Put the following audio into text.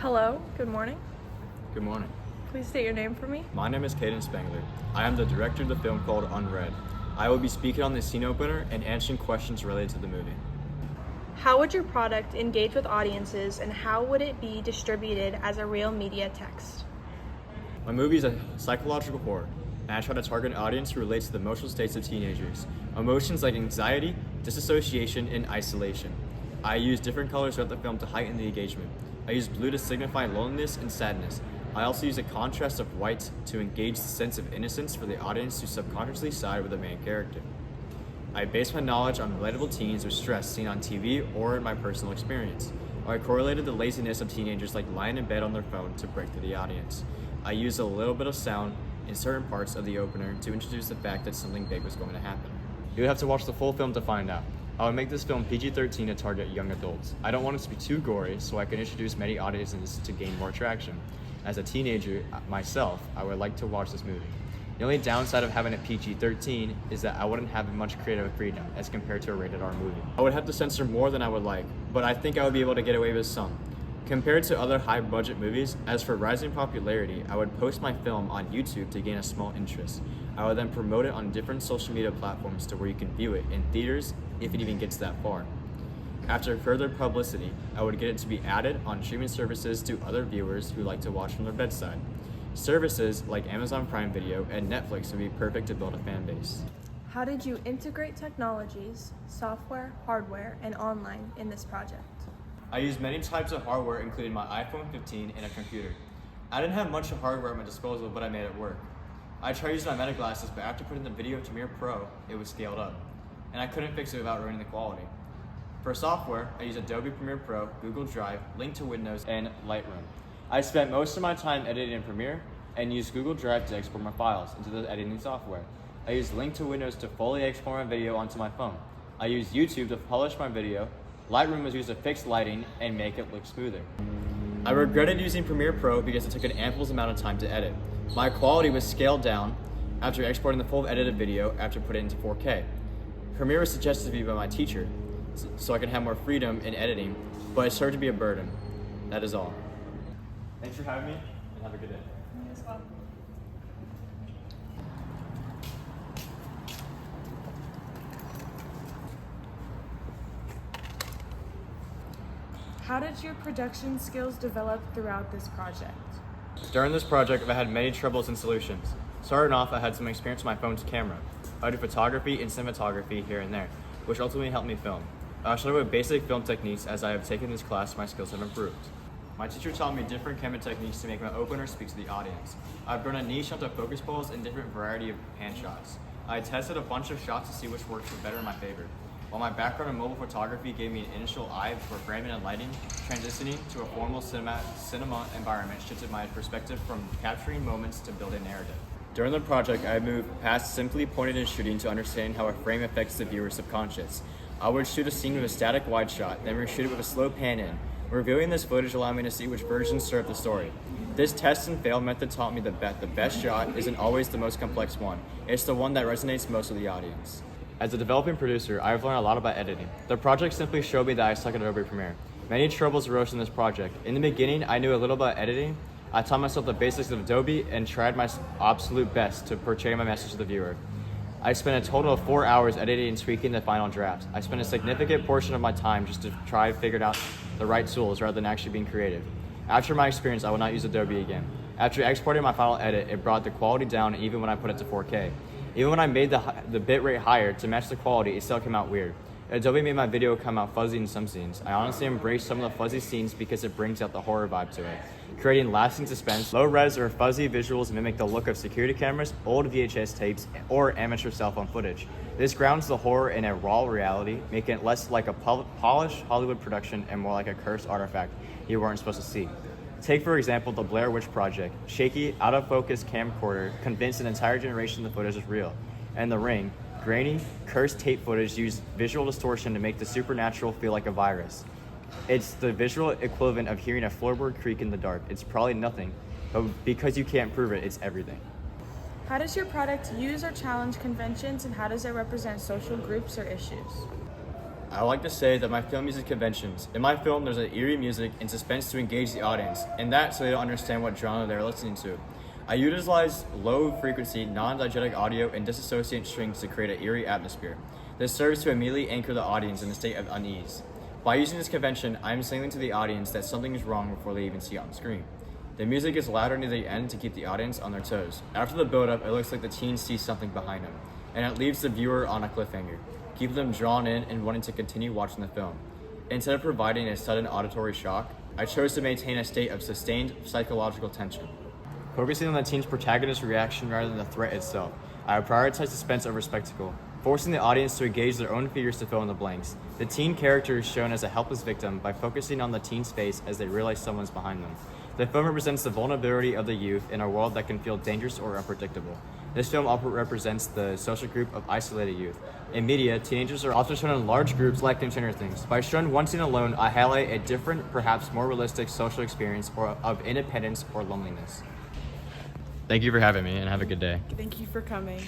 Hello, good morning. Good morning. Please state your name for me. My name is Caden Spangler. I am the director of the film called Unread. I will be speaking on the scene opener and answering questions related to the movie. How would your product engage with audiences and how would it be distributed as a real media text? My movie is a psychological horror, and I try to target an audience who relates to the emotional states of teenagers. Emotions like anxiety, disassociation, and isolation. I use different colors throughout the film to heighten the engagement. I use blue to signify loneliness and sadness. I also use a contrast of white to engage the sense of innocence for the audience to subconsciously side with the main character. I base my knowledge on relatable teens with stress seen on TV or in my personal experience. I correlated the laziness of teenagers like lying in bed on their phone to break through the audience. I used a little bit of sound in certain parts of the opener to introduce the fact that something big was going to happen. You would have to watch the full film to find out. I would make this film PG-13 to target young adults. I don't want it to be too gory, so I can introduce many audiences to gain more traction. As a teenager myself, I would like to watch this movie. The only downside of having a PG-13 is that I wouldn't have much creative freedom as compared to a rated R movie. I would have to censor more than I would like, but I think I would be able to get away with some. Compared to other high-budget movies, as for rising popularity, I would post my film on YouTube to gain a small interest. I would then promote it on different social media platforms to where you can view it in theaters if it even gets that far. After further publicity, I would get it to be added on streaming services to other viewers who like to watch from their bedside. Services like Amazon Prime Video and Netflix would be perfect to build a fan base. How did you integrate technologies, software, hardware, and online in this project? I used many types of hardware, including my iPhone 15 and a computer. I didn't have much hardware at my disposal, but I made it work. I tried using my Meta glasses, but after putting the video into Premiere Pro, it was scaled up, and I couldn't fix it without ruining the quality. For software, I use Adobe Premiere Pro, Google Drive, Link to Windows, and Lightroom. I spent most of my time editing in Premiere and used Google Drive to export my files into the editing software. I used Link to Windows to fully export my video onto my phone. I used YouTube to polish my video. Lightroom was used to fix lighting and make it look smoother. I regretted using Premiere Pro because it took an ample amount of time to edit. My quality was scaled down after exporting the full edited video after putting it into 4K. Premiere was suggested to me by my teacher, so I can have more freedom in editing, but it started to be a burden. That is all. Thanks for having me, and have a good day. You as well. How did your production skills develop throughout this project? During this project, I had many troubles and solutions. Starting off, I had some experience with my phone's camera. I do photography and cinematography here and there, which ultimately helped me film. I started with basic film techniques. As I have taken this class, my skills have improved. My teacher taught me different camera techniques to make my opener speak to the audience. I've grown a niche onto focus pulls and different variety of hand shots. I tested a bunch of shots to see which works were better in my favor. While my background in mobile photography gave me an initial eye for framing and lighting, transitioning to a formal cinema environment shifted my perspective from capturing moments to building narrative. During the project, I moved past simply pointing and shooting to understanding how a frame affects the viewer's subconscious. I would shoot a scene with a static wide shot, then reshoot it with a slow pan in. Reviewing this footage allowed me to see which versions served the story. This test and fail method taught me that the best shot isn't always the most complex one. It's the one that resonates most with the audience. As a developing producer, I've learned a lot about editing. The project simply showed me that I suck at Adobe Premiere. Many troubles arose in this project. In the beginning, I knew a little about editing. I taught myself the basics of Adobe and tried my absolute best to portray my message to the viewer. I spent a total of 4 hours editing and tweaking the final draft. I spent a significant portion of my time just to try to figure out the right tools rather than actually being creative. After my experience, I will not use Adobe again. After exporting my final edit, it brought the quality down even when I put it to 4K. Even when I made the bitrate higher to match the quality, it still came out weird. Adobe made my video come out fuzzy in some scenes. I honestly embrace some of the fuzzy scenes because it brings out the horror vibe to it, creating lasting suspense. Low res or fuzzy visuals mimic the look of security cameras, old VHS tapes, or amateur cell phone footage. This grounds the horror in a raw reality, making it less like a polished Hollywood production and more like a cursed artifact you weren't supposed to see. Take, for example, the Blair Witch Project. Shaky, out-of-focus camcorder convinced an entire generation the footage is real. And The Ring, grainy, cursed tape footage used visual distortion to make the supernatural feel like a virus. It's the visual equivalent of hearing a floorboard creak in the dark. It's probably nothing, but because you can't prove it, it's everything. How does your product use or challenge conventions and how does it represent social groups or issues? I would like to say that my film uses conventions. In my film, there's an eerie music and suspense to engage the audience, and that so they don't understand what genre they're listening to. I utilize low-frequency, non-diegetic audio and disassociate strings to create an eerie atmosphere. This serves to immediately anchor the audience in a state of unease. By using this convention, I am signaling to the audience that something is wrong before they even see it on screen. The music is louder near the end to keep the audience on their toes. After the build-up, it looks like the teen sees something behind him, and it leaves the viewer on a cliffhanger, keeping them drawn in and wanting to continue watching the film. Instead of providing a sudden auditory shock, I chose to maintain a state of sustained psychological tension. Focusing on the teen's protagonist's reaction rather than the threat itself, I would prioritize suspense over spectacle, forcing the audience to engage their own fears to fill in the blanks. The teen character is shown as a helpless victim by focusing on the teen's face as they realize someone's behind them. The film represents the vulnerability of the youth in a world that can feel dangerous or unpredictable. This film also represents the social group of isolated youth. In media, teenagers are often shown in large groups like Stranger Things. By showing one scene alone, I highlight a different, perhaps more realistic social experience of independence or loneliness. Thank you for having me, and have a good day. Thank you for coming.